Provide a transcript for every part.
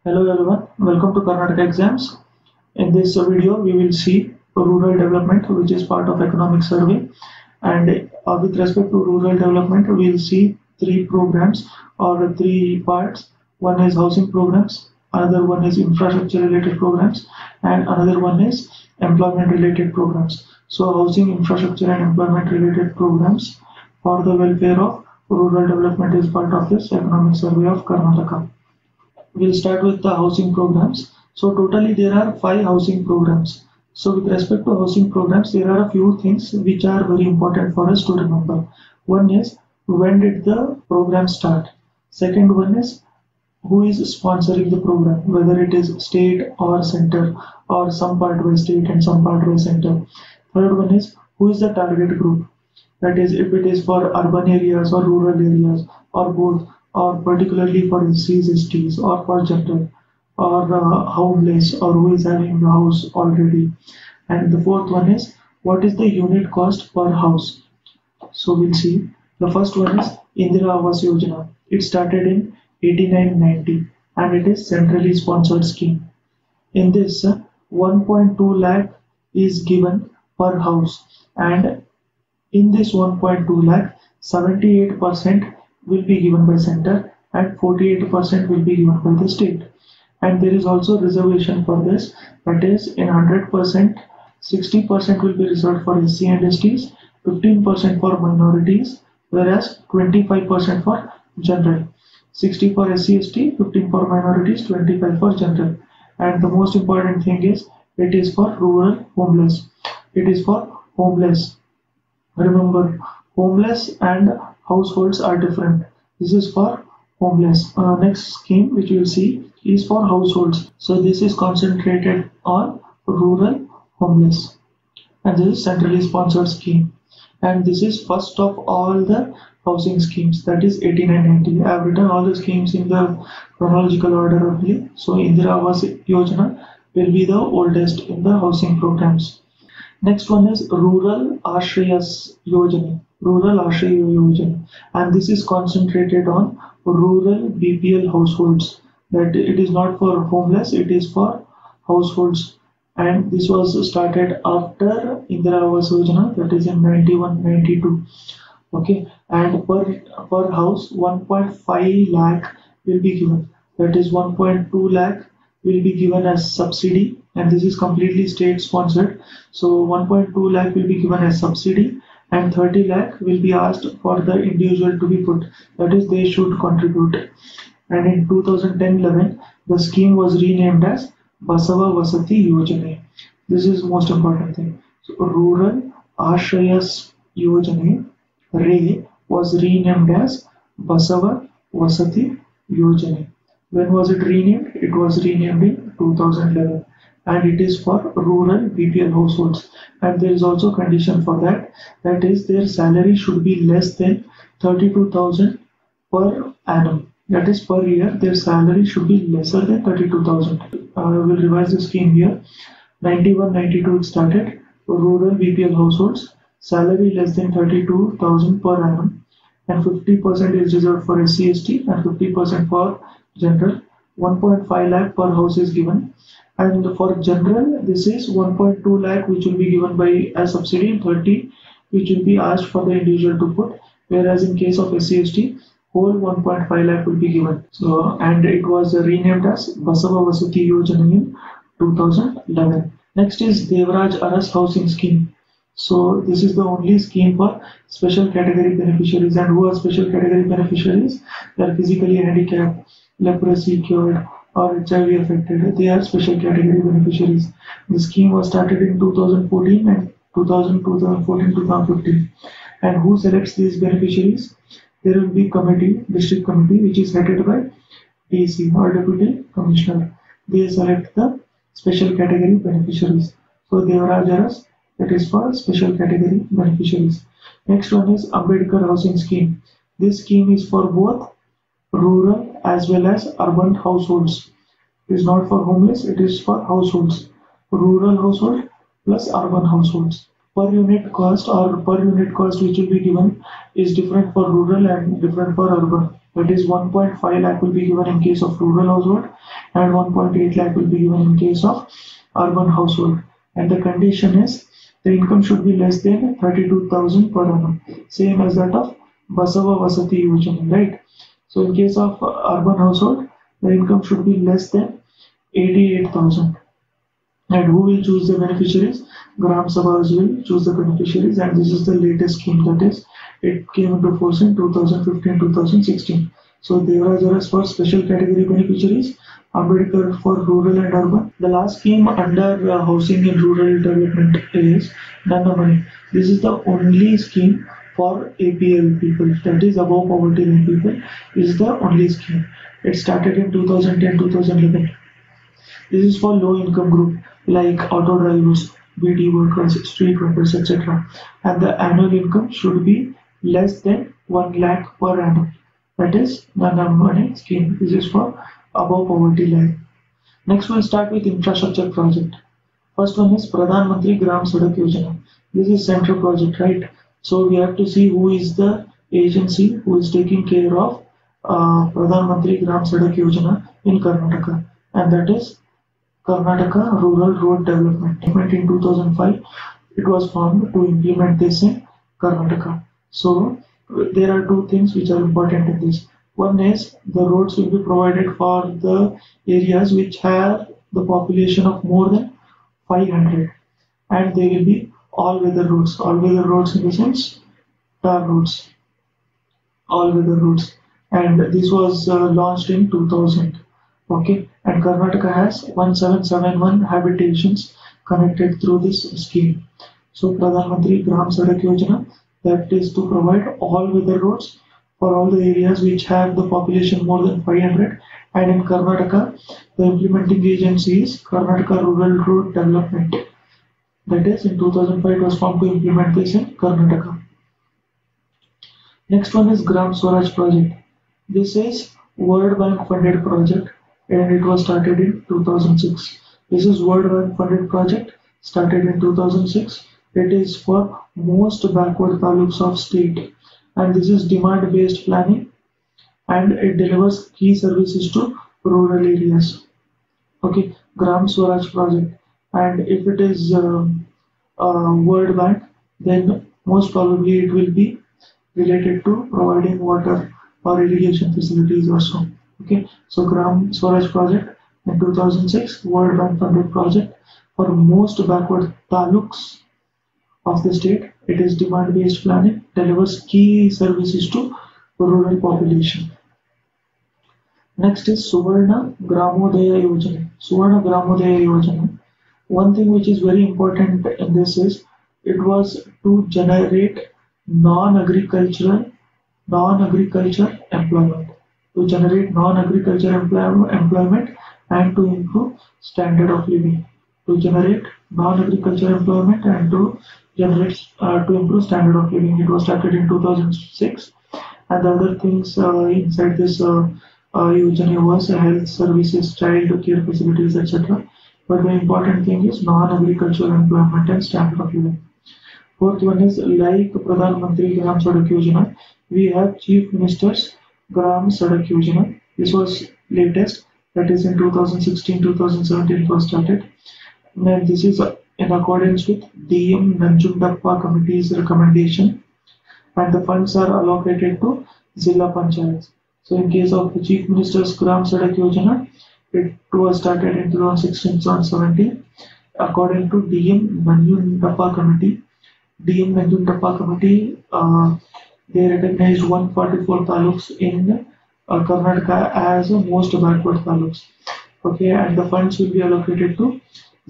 Hello everyone, welcome to Karnataka exams. In this video, we will see rural development, which is part of economic survey. And with respect to rural development, we will see three programs or three parts. One is housing programs, another one is infrastructure related programs, and another one is employment related programs. So, housing, infrastructure, and employment related programs for the welfare of rural development is part of this economic survey of Karnataka. We'll start with the housing programs. So totally there are 5 housing programs. So with respect to housing programs, there are a few things which are very important for us to remember. One is when did the program start? Second one is who is sponsoring the program, whether it is state or center or some part by state and some part by center. Third one is who is the target group, that is if it is for urban areas or rural areas or both, or particularly for SCs, STs or for general or homeless or who is having a house already. And the fourth one is what is the unit cost per house. So we'll see. The first one is Indira Awas Yojana. It started in 89-90 and it is centrally sponsored scheme. In this, 1.2 lakh is given per house, and in this 1.2 lakh, 78% will be given by center and 48% will be given by the state. And there is also reservation for this, that is in 100%, 60% will be reserved for SC and STs, 15% for minorities, whereas 25% for general. 60 for SC, ST, 15 for minorities, 25 for general. And the most important thing is it is for rural homeless. It is for homeless. Remember, homeless and households are different. This is for homeless. Next scheme which you will see is for households. So this is concentrated on rural homeless, and this is centrally sponsored scheme. And this is first of all the housing schemes, that is 89-90. I have written all the schemes in the chronological order only. So Indira Awas Yojana will be the oldest in the housing programs. Next one is Rural Ashrayas Yojana. Rural Ashraya Yojana, and this is concentrated on rural BPL households. That it is not for homeless, it is for households. And this was started after Indira Awas Yojana, that is in 91-92. Okay, and per house 1.5 lakh will be given. That is 1.2 lakh will be given as subsidy, and this is completely state sponsored. So 1.2 lakh will be given as subsidy, and 30 lakh will be asked for the individual to be put, that is they should contribute. And in 2010-11 the scheme was renamed as Basava Vasati Yojana. This is most important thing. So Rural Ashrayas Yojana Ray was renamed as Basava Vasati Yojana. When was it renamed? It was renamed in 2011, and it is for rural BPL households. And there is also condition for that, that is their salary should be less than 32,000 per annum. That is per year their salary should be lesser than 32,000. I will revise the scheme here. 91-92 it started. Rural BPL households, salary less than 32,000 per annum, and 50% is reserved for SC, ST and 50% for general. 1.5 lakh per house is given, and for general this is 1.2 lakh which will be given by as subsidy, and 30 which will be asked for the individual to put, whereas in case of SC, ST whole 1.5 lakh will be given. So, and it was renamed as Basava Vasati Yojana in 2011. Next is Devraj Aras Housing Scheme. So this is the only scheme for special category beneficiaries. And who are special category beneficiaries? They are physically handicapped, leprosy cured or HIV affected. They are special category beneficiaries. The scheme was started in 2014 and 2015. And who selects these beneficiaries? There will be committee, district committee, which is headed by DC or deputy commissioner. They select the special category beneficiaries. So Devraj Aras, that is for special category beneficiaries. Next one is Ambedkar Housing Scheme. This scheme is for both rural as well as urban households. It is not for homeless, it is for households. Rural household plus urban households. Per unit cost which will be given is different for rural and different for urban. That is 1.5 lakh will be given in case of rural household and 1.8 lakh will be given in case of urban household. And the condition is the income should be less than 32,000 per annum, same as that of Basava Vasati Yojana, right? So in case of urban household, the income should be less than 88,000. And who will choose the beneficiaries? Gram Sabhas will choose the beneficiaries, and this is the latest scheme, that is, it came into force in 2015-2016. So Devraj Aras for special category beneficiaries, Ambedkar for rural and urban. The last scheme under housing and rural development is Nana Money. This is the only scheme for APL people, that is above poverty line people. This is the only scheme. It started in 2010-2011. This is for low income group like auto drivers, BD workers, street workers, etc. And the annual income should be less than 1 lakh per annum. That is Nana Money scheme. This is for above poverty line. Next we'll start with infrastructure project. First one is Pradhan Mantri Gram Sadak Yojana. This is central project, right? So we have to see who is the agency who is taking care of Pradhan Mantri Gram Sadak Yojana in Karnataka, and that is Karnataka Rural Road Development. In 2005, it was formed to implement this in Karnataka. So there are two things which are important in this. One is the roads will be provided for the areas which have the population of more than 500, and they will be all-weather roads. All-weather roads in the sense tar roads, all-weather roads, and this was launched in 2000. Okay, and Karnataka has 1771 habitations connected through this scheme. So Pradhan Mantri Gram Sadak Yojana, that is to provide all-weather roads for all the areas which have the population more than 500, and in Karnataka, the implementing agency is Karnataka Rural Road Development. That is, in 2005 it was formed to implement this in Karnataka. Next one is Gram Swaraj project. This is World Bank funded project, and it was started in 2006. This is World Bank funded project started in 2006. It is for most backward taluks of state, and this is demand based planning, and it delivers key services to rural areas. Okay, Gram Swaraj project, and if it is World Bank, then most probably it will be related to providing water or irrigation facilities or so. Okay, so Gram Swaraj project in 2006, World Bank funded project for most backward taluks of the state. It is demand based planning, delivers key services to rural population. Next is Suvarna Gramodaya Yojana. Suvarna Gramodaya Yojana. One thing which is very important in this is it was to generate non-agriculture employment, to generate non-agriculture employment and to improve standard of living, to generate non-agriculture employment and to generate to improve standard of living. It was started in 2006, and the other things inside this Yojana was health services, child care facilities, etc. But the important thing is non-agricultural employment and standard of living. Fourth one is like Pradhan Mantri Gram Sadak Yojana, we have Chief Minister's Gram Sadak Yojana. This was latest, that is in 2016-2017 was started. And this is in accordance with DM Nanjundappa Committee's recommendation, and the funds are allocated to Zilla Panchayats. So in case of the Chief Minister's Gram Sadak Yojana, it was started in 2016-2017 according to DM Nanjundappa Committee. DM Nanjundappa Committee, they recognized 144 taluks in Karnataka as most backward taluks. Okay, and the funds will be allocated to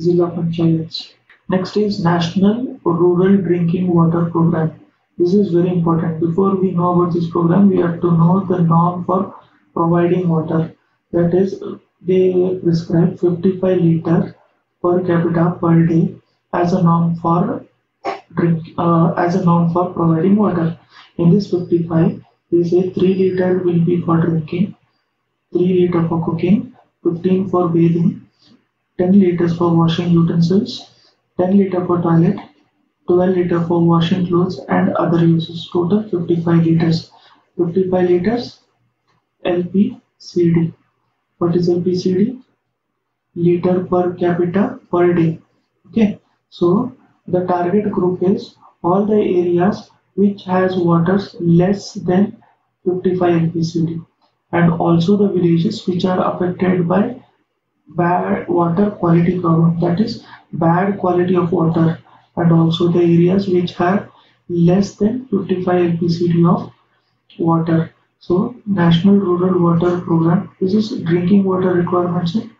Zilla Panchayats. Next is National Rural Drinking Water Program. This is very important. Before we know about this program, we have to know the norm for providing water. That is, they prescribe 55 liters per capita per day as a norm for providing water. In this 55, they say 3 liters will be for drinking, 3 liters for cooking, 15 for bathing, 10 liters for washing utensils, 10 liters for toilet, 12 liters for washing clothes and other uses. Total 55 liters. 55 liters LPCD. What is LPCD? Liter per capita per day. Okay, so the target group is all the areas which has waters less than 55 LPCD, and also the villages which are affected by bad water quality problem, that is bad quality of water, and also the areas which have less than 55 LPCD of water. So National Rural Water Program, this is drinking water requirements in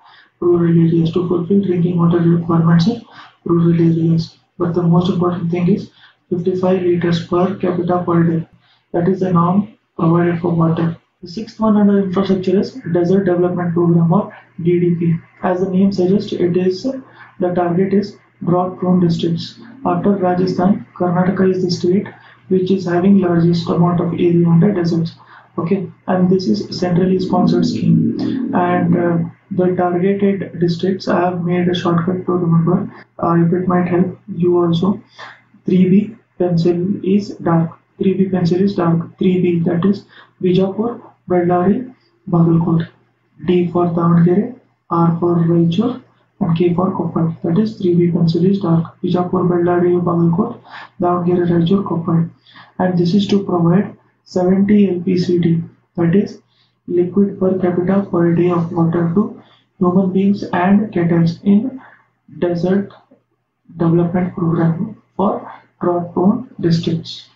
rural areas, to fulfill drinking water requirements in rural areas. But the most important thing is 55 liters per capita per day. That is the norm provided for water. The sixth one under infrastructure is Desert Development Program, or DDP. As the name suggests, the target is drought-prone districts. After Rajasthan, Karnataka is the state which is having largest amount of area under deserts. Okay, and this is centrally sponsored scheme. And the targeted districts, I have made a shortcut to remember. If it might help you also. 3B pencil is dark. 3B pencil is dark. 3B, that is Bijapur, Bellary, Bagalkot. D for Davangere, R for Raichur, and K for Koppal. That is 3B pencil is dark. Bijapur, Bellary, Bagalkot, Davangere, Raichur, Koppal. And this is to provide 70 LPCD, that is liquid per capita per day of water to human beings and cattle in desert development program for drought-prone districts.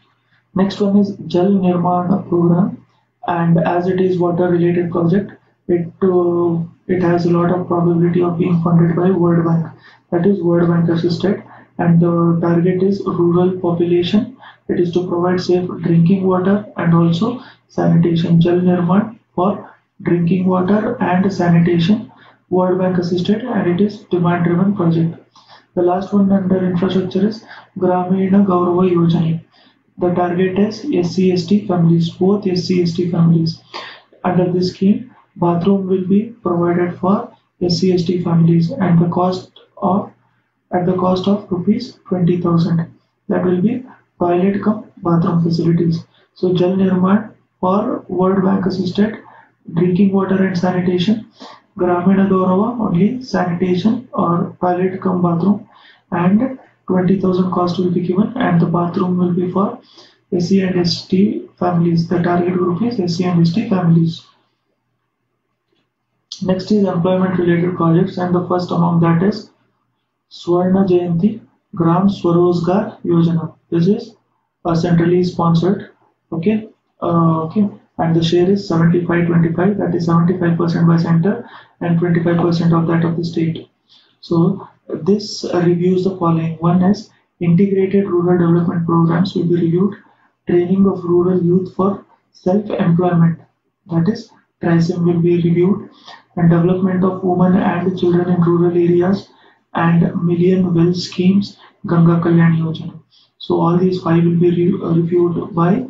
Next one is Jal Nirman program, and as it is water-related project, it has a lot of probability of being funded by World Bank. That is World Bank assisted, and the target is rural population. It is to provide safe drinking water and also sanitation. Jal Nirman for drinking water and sanitation, World Bank assisted, and it is demand-driven project. The last one under infrastructure is Gramina Gaurava Yojana. The target is SC/ST families, both SC/ST families. Under this scheme, bathroom will be provided for SC/ST families, and the cost of rupees 20,000. That will be toilet cum bathroom facilities. So Jal Nirman for World Bank assisted drinking water and sanitation. Gramina Gaurava only sanitation or toilet cum bathroom, and 20,000 cost will be given, and the bathroom will be for SC and ST families. The target group is SC and ST families. Next is employment related projects, and the first among that is Swarna Jayanti Gram Swarozgar Yojana. This is centrally sponsored. Okay, and the share is 75-25, that is 75% by center and 25% of that of the state. So this reviews the following. One is integrated rural development programs will be reviewed, training of rural youth for self-employment, that is TRISEM will be reviewed, and development of women and children in rural areas, and Million Well schemes, Ganga Kalyan Yojana. So all these five will be reviewed by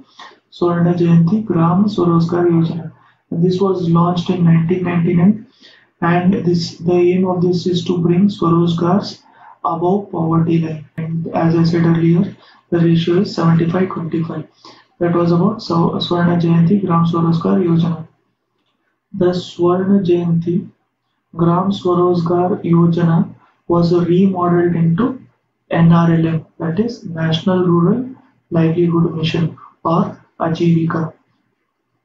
Swarna Jayanti Gram Swarozgar Yojana. And this was launched in 1999, and the aim of this is to bring Swarozgars above poverty line. And as I said earlier, the ratio is 75-25. That was about Swarna Jayanti Gram Swarozgar Yojana. The Swarna Jayanti Gram Swarozgar Yojana was remodeled into NRLM, that is National Rural Livelihood Mission, or Ajivika.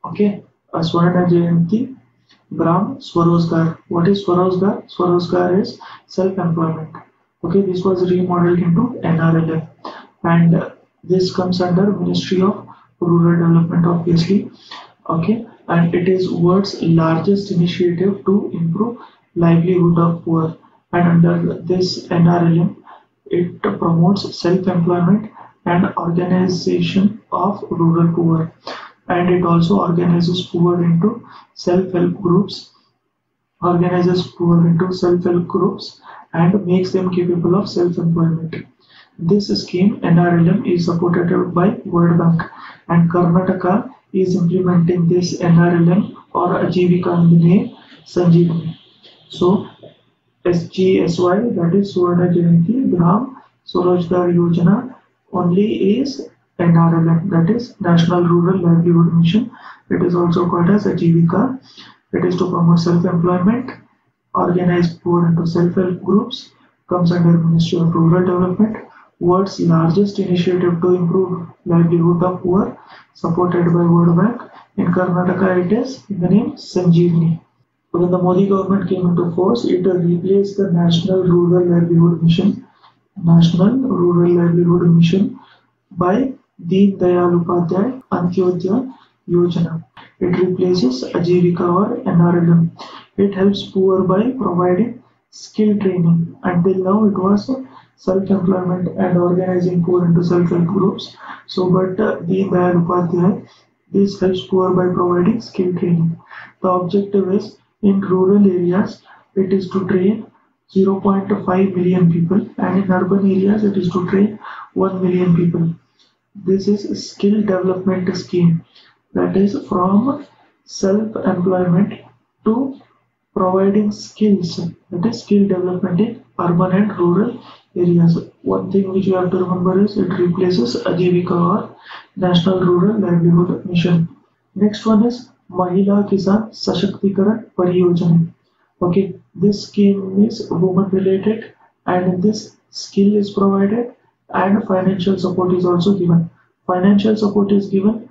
Okay, Swarna Jayanti Gram Swarozgar. What is Swarozgar? Swarozgar is self-employment. Okay, this was remodeled into NRLM, and this comes under Ministry of Rural Development, obviously. Okay, and it is world's largest initiative to improve livelihood of poor. And under this NRLM, it promotes self-employment and organization of rural poor, and it also organizes poor into self-help groups, and makes them capable of self-employment. This scheme NRLM is supported by World Bank, and Karnataka is implementing this NRLM or Ajivika in the name Sanjeevani. So SGSY, that is Swarna Jayanti Gram Swarozgar Yojana, only is NRLM, that is National Rural Livelihood Mission, It is also called as Ajivika. It is to promote self-employment, organize poor into self-help groups, comes under Ministry of Rural Development, world's largest initiative to improve livelihood of poor, supported by World Bank. In Karnataka, it is in the name Sanjeevani. When the Modi government came into force, it replaced the National Rural Livelihood Mission by Deen Dayal Upadhyay Antyodaya Yojana. It replaces Ajivika or NRLM. It helps poor by providing skill training. Until now, it was self-employment and organizing poor into self-help groups. So, but Deen Dayal Upadhyay, this helps poor by providing skill training. The objective is in rural areas, it is to train 0.5 million people, and in urban areas, it is to train 1 million people. This is a skill development scheme, that is from self-employment to providing skills, that is skill development in urban and rural areas. One thing which you have to remember is it replaces Ajivika or National Rural Livelihood Mission. Next one is Mahila Kisan Sashактikaran Pariyojana. Okay, this scheme is woman related, and this skill is provided and financial support is also given. Financial support is given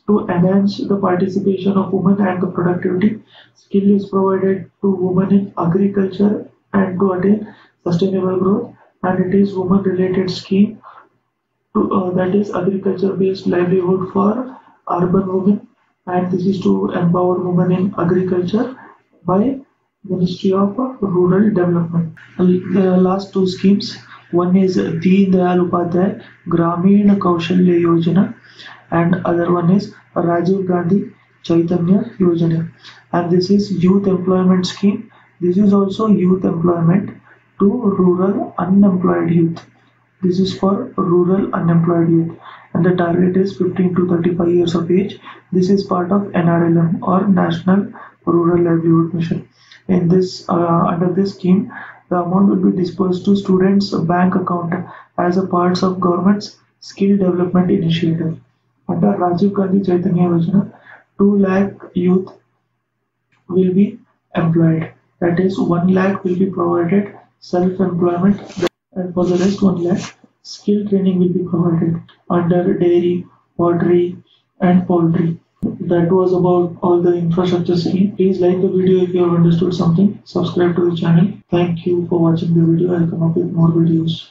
to enhance the participation of women and the productivity. Skill is provided to women in agriculture and to attain sustainable growth, and it is woman related scheme to that is agriculture based livelihood for urban women, and this is to empower women in agriculture by Ministry of Rural Development. The last two schemes, one is Deen Dayal Upadhyay Grameena Kaushalya Yojana, and other one is Rajiv Gandhi Chaitanya Yojana, and this is youth employment scheme. This is also youth employment to rural unemployed youth. This is for rural unemployed youth, and the target is 15 to 35 years of age. This is part of NRLM or National Rural Livelihood Mission. In this, under this scheme, the amount will be disbursed to students' bank account as a part of government's skill development initiative. Under Rajiv Gandhi Chaitanya Yojana, 2 lakh youth will be employed. That is, 1 lakh will be provided self-employment, and for the rest 1 lakh skill training will be provided under dairy, pottery, and poultry. That was about all the infrastructure scheme. Please like the video if you have understood something. Subscribe to the channel. Thank you for watching the video. I'll come up with more videos.